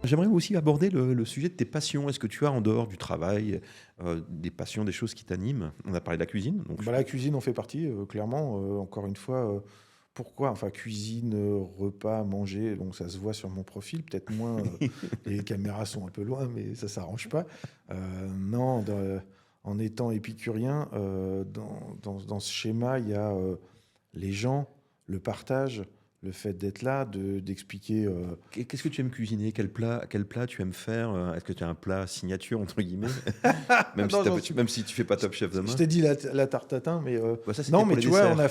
J'aimerais aussi aborder le sujet de tes passions. Est-ce que tu as, en dehors du travail, des passions, des choses qui t'animent? On a parlé de la cuisine, donc Bah, la cuisine en fait partie, clairement. Encore une fois, pourquoi? Enfin, cuisine, repas, manger, donc ça se voit sur mon profil. Peut-être moins, les caméras sont un peu loin, mais ça s'arrange pas. Non, en étant épicurien, dans ce schéma, il y a les gens, le partage, le fait d'être là, d'expliquer. Qu'est-ce que tu aimes cuisiner? Quel plat tu aimes faire? Est-ce que tu as un plat signature, entre guillemets? Même si Non, j'en t'as suis pas. même si tu fais pas Top Chef Je demain? t'ai dit la tarte tatin, mais Bah, ça, non, c'était pour mais les tu vois, desserts.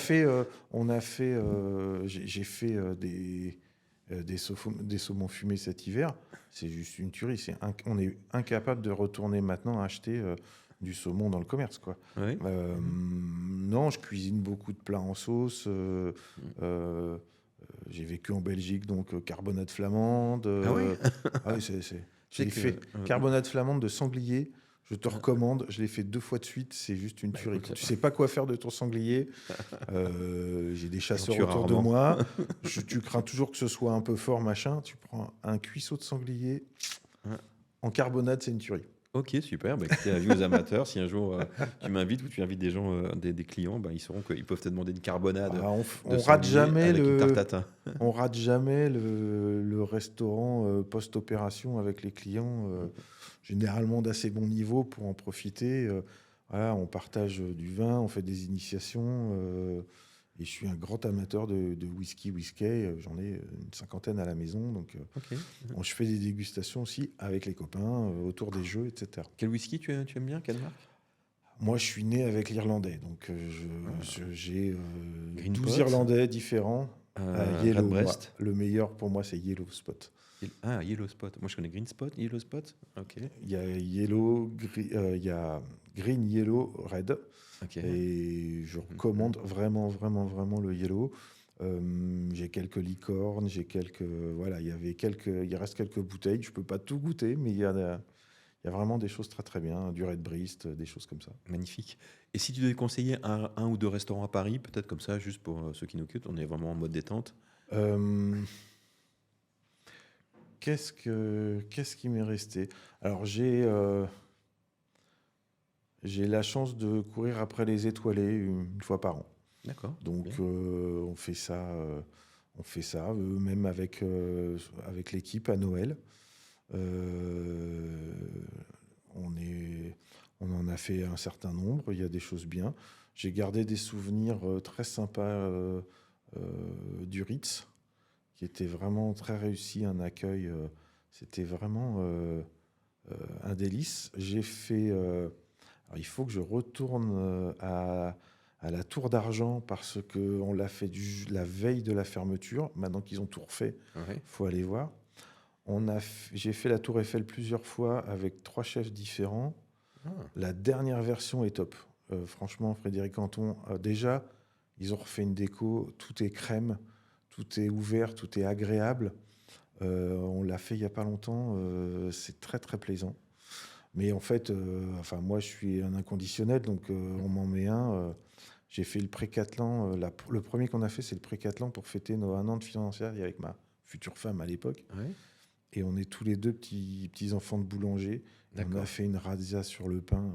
j'ai fait des saumons fumés cet hiver. C'est juste une tuerie. On est incapable de retourner maintenant acheter du saumon dans le commerce, quoi. Oui. Non, je cuisine beaucoup de plats en sauce. Mmh. Euh, j'ai vécu en Belgique, donc carbonade flamande. Ah ouais? Ah oui, Tu sais j'ai que, fait carbonade flamande de sanglier. Je te recommande, je l'ai fait 2 fois de suite, c'est juste une bah, tuerie. écoute, Quand tu sais pas quoi faire de ton sanglier, j'ai des j'en chasseurs tue autour de rarement. moi. Tu crains toujours que ce soit un peu fort, machin. Tu prends un cuisseau de sanglier Ouais. en carbonade, c'est une tuerie. Ok, super. Bah, écoutez, avis aux amateurs, si un jour tu m'invites ou tu invites des gens, des clients, bah, ils sauront qu'ils peuvent te demander une carbonade Ah, de sanglier avec une tarte tatin. on rate jamais le restaurant post-opération avec les clients, généralement d'assez bon niveau pour en profiter. Voilà, on partage du vin, on fait des initiations. Et je suis un grand amateur de whisky. J'en ai une cinquantaine à la maison. Donc, Ok. je fais des dégustations aussi avec les copains autour des jeux, etc. Quel whisky tu aimes bien? Quelle marque? Moi, je suis né avec l'Irlandais. Donc, Ah, j'ai 12 Green Pot, Irlandais différents. Yellow, moi. Redbreast. Le meilleur pour moi, c'est Yellow Spot. Yellow Spot. Moi, je connais Green Spot, Yellow Spot. Ok. Il y a il y a Green, Yellow, Red. Ok. Et je Mhm. recommande vraiment, vraiment, vraiment le Yellow. J'ai quelques licornes, voilà, il reste quelques bouteilles. Je peux pas tout goûter, mais il y a vraiment des choses très, très bien. Du Red Breast, des choses comme ça. Magnifique. Et si tu devais conseiller un ou deux restaurants à Paris, peut-être comme ça, juste pour ceux qui nous quittent, on est vraiment en mode détente. Euh, qu'est-ce qui m'est resté? Alors, j'ai la chance de courir après les étoilés une fois par an. D'accord. Donc, Bien. on fait ça, même avec l'équipe à Noël. Euh, on est, on en a fait un certain nombre, il y a des choses bien. J'ai gardé des souvenirs très sympas euh, du Ritz, qui était vraiment très réussi, un accueil, c'était vraiment un délice. Alors il faut que je retourne à la Tour d'Argent parce qu'on l'a fait la veille de la fermeture. Maintenant qu'ils ont tout refait, Ouais. faut aller voir. J'ai fait la Tour Eiffel plusieurs fois avec 3 chefs différents. Ah, La dernière version est top. Franchement, Frédéric Anton, déjà, ils ont refait une déco, tout est crème, tout est ouvert, tout est agréable. On l'a fait il n'y a pas longtemps, c'est très très plaisant. Mais en fait, enfin, moi je suis un inconditionnel, donc on m'en met un. J'ai fait le pré-Catlan, le premier qu'on a fait, c'est le pré-Catlan pour fêter nos 1 an de fiançailles avec ma future femme à l'époque. ouais. Et on est tous les deux petits enfants de boulanger. Et on a D'accord. fait une razzia sur le pain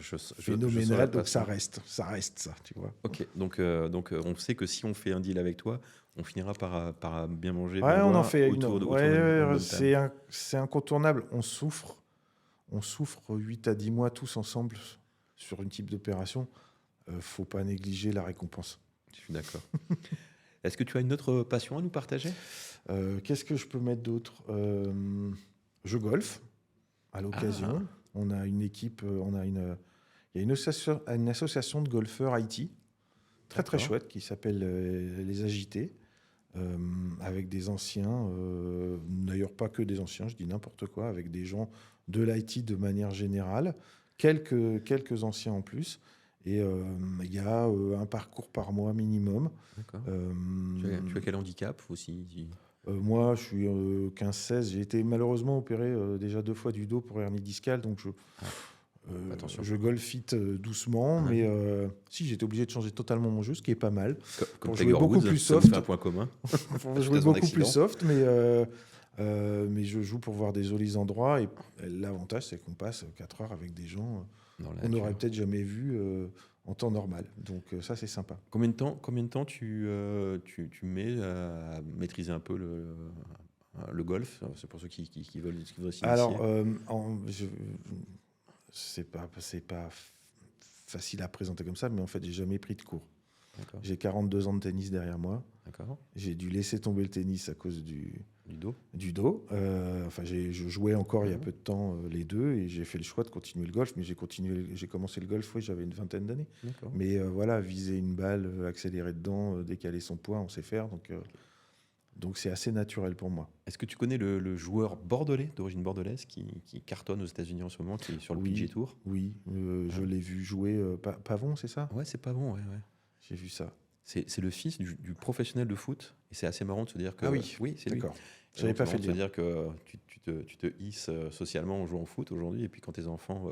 Je saurais phénoménale. pas Donc ça. ça reste ça, tu vois. Ok. Donc, on sait que si on fait un deal avec toi, on finira par bien manger, bien Ouais, on en boire fait une. autour d'une Ouais, bonne table. c'est incontournable. On souffre 8 à 10 mois tous ensemble sur une type d'opération. Faut pas négliger la récompense. Je suis d'accord. Est-ce que tu as une autre passion à nous partager? Qu'est-ce que je peux mettre d'autre? Je golfe à Ah, l'occasion. On a une équipe, il y a une association de golfeurs Haïti, très très d'accord. chouette, qui s'appelle Les Agités, avec des anciens, d'ailleurs pas que des anciens, je dis n'importe quoi, avec des gens de l'Haïti de manière générale, quelques anciens en plus. Et il y a un parcours par mois minimum. D'accord. Euh, Tu as quel handicap aussi? Moi, je suis 15-16. J'ai été malheureusement opéré déjà 2 fois du dos pour hernie discale, donc Ah, attention. je golfite doucement. Ouais. Mais si, j'étais obligé de changer totalement mon jeu, ce qui est pas mal. Comme Pour jouer Tiger beaucoup Woods, plus ça nous fait soft, un point commun pour jouer suite à son beaucoup plus accident. soft, mais Mais je joue pour voir des jolis endroits. Et l'avantage, c'est qu'on passe 4 heures avec des gens Dans la qu'on n'aurait nature. peut-être jamais vus en temps normal. Donc ça, c'est sympa. Combien de temps tu mets à maîtriser un peu le golf? C'est pour ceux qui veulent s'initier. Alors, c'est pas facile à présenter comme ça, mais en fait, j'ai jamais pris de cours. D'accord. J'ai 42 ans de tennis derrière moi. D'accord. J'ai dû laisser tomber le tennis à cause Du dos. du dos. Je jouais encore il y a peu de temps les deux et j'ai fait le choix de continuer le golf, mais j'ai commencé le golf, oui, j'avais une vingtaine d'années. D'accord. Mais voilà, viser une balle, accélérer dedans, décaler son poids, on sait faire. Donc c'est assez naturel pour moi. Est-ce que tu connais le joueur bordelais, d'origine bordelaise, qui cartonne aux États-Unis en ce moment, qui est sur le Oui. PGA Tour? Oui, je l'ai vu jouer. Pavon, c'est ça? Ouais, c'est pas bon, ouais. J'ai vu ça. C'est le fils du professionnel de foot, et c'est assez marrant de se dire que... Ah oui, oui, c'est lui. d'accord. Et J'avais donc, pas c'est fait marrant le de se lien. dire que tu te hisses socialement en jouant au foot aujourd'hui, et puis quand tes enfants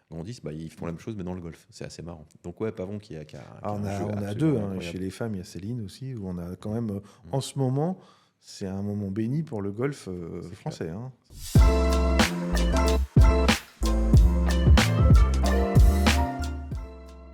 grandissent, bah, ils font la même chose, mais dans le golf. C'est assez marrant. Donc ouais, Pavon qui a Ah, un jeu on a absolument deux. incroyable. Chez les femmes, il y a Céline aussi, où on a quand même, en ce moment, c'est un moment béni pour le golf C'est français. Hein.